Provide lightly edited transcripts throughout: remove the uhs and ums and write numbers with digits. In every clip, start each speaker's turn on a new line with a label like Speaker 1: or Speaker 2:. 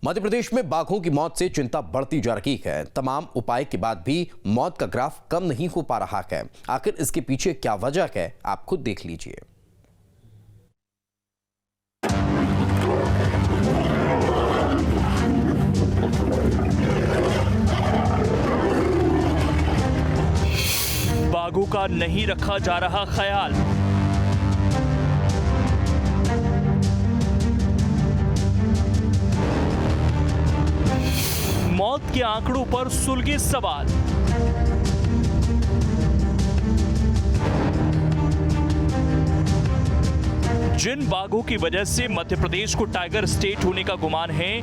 Speaker 1: मध्य प्रदेश में बाघों की मौत से चिंता बढ़ती जा रही है। तमाम उपाय के बाद भी मौत का ग्राफ कम नहीं हो पा रहा है। आखिर इसके पीछे क्या वजह है, आप खुद देख लीजिए।
Speaker 2: बाघों का नहीं रखा जा रहा ख्याल। मौत के आंकड़ों पर सुलगे सवाल। जिन बाघों की वजह से मध्य प्रदेश को टाइगर स्टेट होने का गुमान है,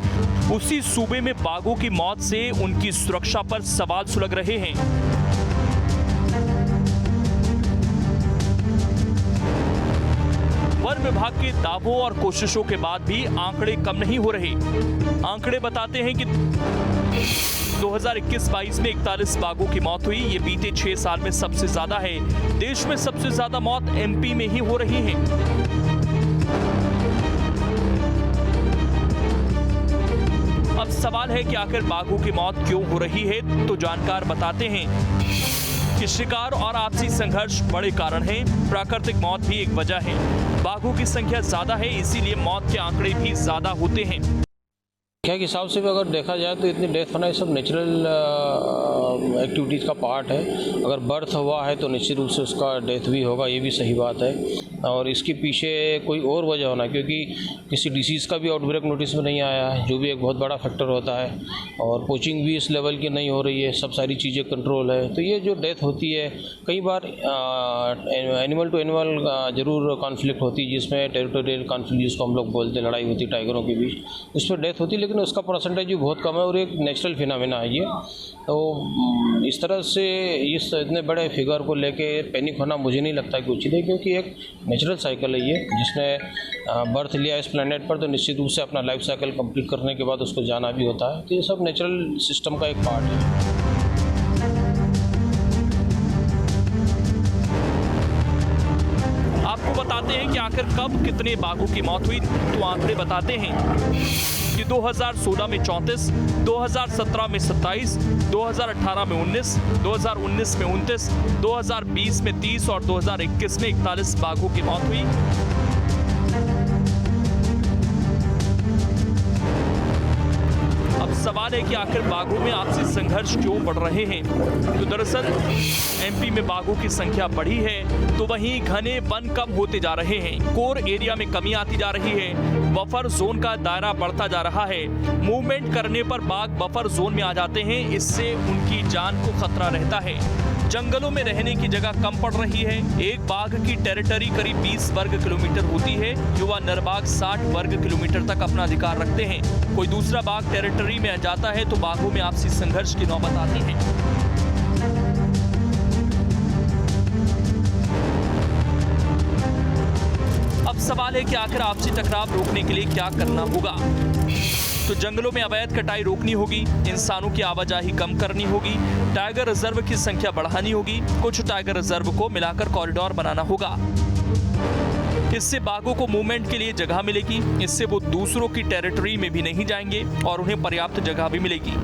Speaker 2: उसी सूबे में बाघों की मौत से उनकी सुरक्षा पर सवाल सुलग रहे हैं। वन विभाग के दावों और कोशिशों के बाद भी आंकड़े कम नहीं हो रहे। आंकड़े बताते हैं कि 2021-22 में 41 बाघों की मौत हुई। ये बीते 6 साल में सबसे ज्यादा है। देश में सबसे ज्यादा मौत एमपी में ही हो रही है। अब सवाल है कि आखिर बाघों की मौत क्यों हो रही है, तो जानकार बताते हैं कि शिकार और आपसी संघर्ष बड़े कारण हैं। प्राकृतिक मौत भी एक वजह है। बाघों की संख्या ज्यादा है, इसीलिए मौत के आंकड़े भी ज्यादा होते हैं।
Speaker 3: क्या के हिसाब से भी अगर देखा जाए तो इतनी डेथ होना ये सब नेचुरल एक्टिविटीज़ का पार्ट है। अगर बर्थ हुआ है तो निश्चित रूप से उसका डेथ भी होगा, ये भी सही बात है। और इसके पीछे कोई और वजह होना, क्योंकि किसी डिसीज़ का भी आउटब्रेक नोटिस में नहीं आया है, जो भी एक बहुत बड़ा फैक्टर होता है। और पोचिंग भी इस लेवल की नहीं हो रही है, सब सारी चीज़ें कंट्रोल है। तो ये जो डेथ होती है, कई बार एनिमल टू एनिमल जरूर कॉन्फ्लिक्ट होती है, जिसमें टेरिटोरियल कॉन्फ्लिक्ट जिसको हम लोग बोलते हैं, लड़ाई होती है टाइगरों के बीच, उस पर डेथ होती है। लेकिन उसका परसेंटेज भी बहुत कम है और एक नेचुरल फिनोमेना है ये। तो इस तरह से इस इतने बड़े फिगर को लेके पैनिक होना मुझे नहीं लगता कि उचित है, क्योंकि एक नेचुरल साइकिल है ये। जिसने बर्थ लिया इस प्लेनेट पर तो निश्चित रूप से अपना लाइफ साइकिल कंप्लीट करने के बाद उसको जाना भी होता है। तो ये सब नेचुरल सिस्टम का एक पार्ट है।
Speaker 2: आपको बताते हैं कि आखिर कब कितने बाघों की मौत हुई, तो आंकड़े बताते हैं कि 2016 में 34, 2017 में 27, 2018 में 19, 2019 में 29, 2020 में 30 और 2021 में 41 बाघों की मौत हुई। अब सवाल है कि आखिर बाघों में आपसी संघर्ष क्यों बढ़ रहे हैं। तो दरअसल एमपी में बाघों की संख्या बढ़ी है, तो वहीं घने वन कम होते जा रहे हैं। कोर एरिया में कमी आती जा रही है। बफर जोन का दायरा बढ़ता जा रहा है। मूवमेंट करने पर बाघ बफर जोन में आ जाते हैं, इससे उनकी जान को खतरा रहता है। जंगलों में रहने की जगह कम पड़ रही है। एक बाघ की टेरिटरी करीब 20 वर्ग किलोमीटर होती है। युवा नर बाघ 60 वर्ग किलोमीटर तक अपना अधिकार रखते हैं। कोई दूसरा बाघ टेरिटरी में आ जाता है तो बाघों में आपसी संघर्ष की नौबत आती है। अब सवाल है कि आखिर आपसी टकराव रोकने के लिए क्या करना होगा। तो जंगलों में अवैध कटाई रोकनी होगी, इंसानों की आवाजाही कम करनी होगी, टाइगर रिजर्व की संख्या बढ़ानी होगी, कुछ टाइगर रिजर्व को मिलाकर कॉरिडोर बनाना होगा। इससे बाघों को मूवमेंट के लिए जगह मिलेगी। इससे वो दूसरों की टेरिटरी में भी नहीं जाएंगे और उन्हें पर्याप्त जगह भी मिलेगी।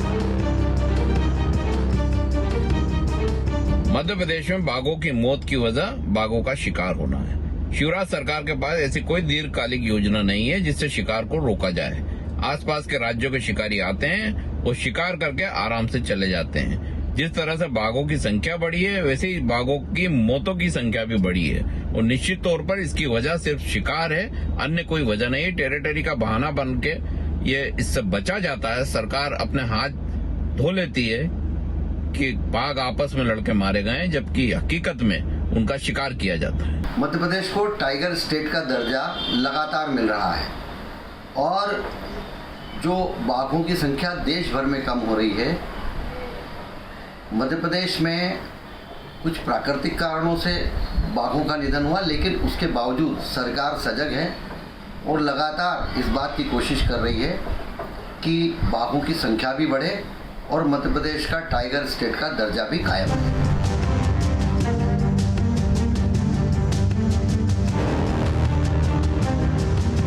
Speaker 4: मध्य प्रदेश में बाघों की मौत की वजह बाघों का शिकार होना है। शिवराज सरकार के पास ऐसी कोई दीर्घकालिक योजना नहीं है जिससे शिकार को रोका जाए। आसपास के राज्यों के शिकारी आते हैं, वो शिकार करके आराम से चले जाते हैं। जिस तरह से बाघों की संख्या बढ़ी है, वैसे ही बाघों की मौतों की संख्या भी बढ़ी है। और निश्चित तौर पर इसकी वजह सिर्फ शिकार है, अन्य कोई वजह नहीं। टेरिटरी का बहाना बन के ये इससे बचा जाता है। सरकार अपने हाथ धो लेती है कि बाघ आपस में लड़के मारे गए, जबकि हकीकत में उनका शिकार किया जाता है।
Speaker 5: मध्य प्रदेश को टाइगर स्टेट का दर्जा लगातार मिल रहा है और जो बाघों की संख्या देश भर में कम हो रही है। मध्य प्रदेश में कुछ प्राकृतिक कारणों से बाघों का निधन हुआ, लेकिन उसके बावजूद सरकार सजग है और लगातार इस बात की कोशिश कर रही है कि बाघों की संख्या भी बढ़े और मध्य प्रदेश का टाइगर स्टेट का दर्जा भी कायम रहे।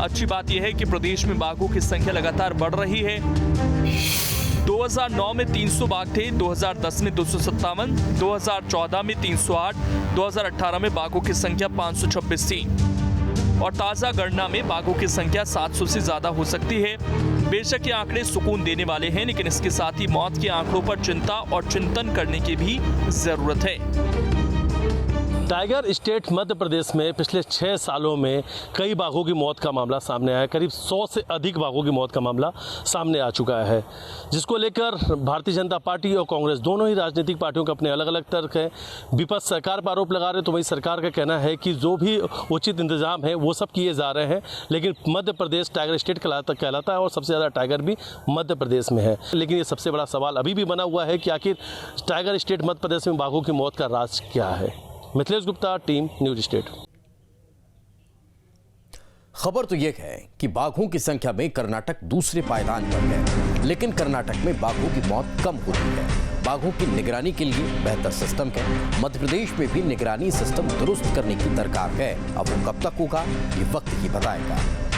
Speaker 2: अच्छी बात यह है कि प्रदेश में बाघों की संख्या लगातार बढ़ रही है। 2009 में 300 बाघ थे, 2010 में 257, 2014 में 308, 2018 में बाघों की संख्या 526 थी और ताजा गणना में बाघों की संख्या 700 से ज्यादा हो सकती है। बेशक ये आंकड़े सुकून देने वाले हैं, लेकिन इसके साथ ही मौत के आंकड़ों पर चिंता और चिंतन करने की भी जरूरत है।
Speaker 6: टाइगर स्टेट मध्य प्रदेश में पिछले 6 सालों में कई बाघों की मौत का मामला सामने आया है। करीब 100 से अधिक बाघों की मौत का मामला सामने आ चुका है, जिसको लेकर भारतीय जनता पार्टी और कांग्रेस दोनों ही राजनीतिक पार्टियों के अपने अलग अलग तर्क हैं। विपक्ष सरकार पर आरोप लगा रहे तो वही सरकार का कहना है कि जो भी उचित इंतजाम है वो सब किए जा रहे हैं, लेकिन मध्य प्रदेश टाइगर स्टेट कहलाता है और सबसे ज़्यादा टाइगर भी मध्य प्रदेश में है। लेकिन ये सबसे बड़ा सवाल अभी भी बना हुआ है कि आखिर टाइगर स्टेट मध्य प्रदेश में बाघों की मौत का राज क्या है। Mithilesh Gupta, team news state.
Speaker 1: खबर तो यह है कि बाघों की संख्या में कर्नाटक दूसरे पायदान पर है, लेकिन कर्नाटक में बाघों की मौत कम होती है। बाघों की निगरानी के लिए बेहतर सिस्टम है। मध्य प्रदेश में भी निगरानी सिस्टम दुरुस्त करने की दरकार है। अब वो कब तक होगा, ये वक्त ही बताएगा।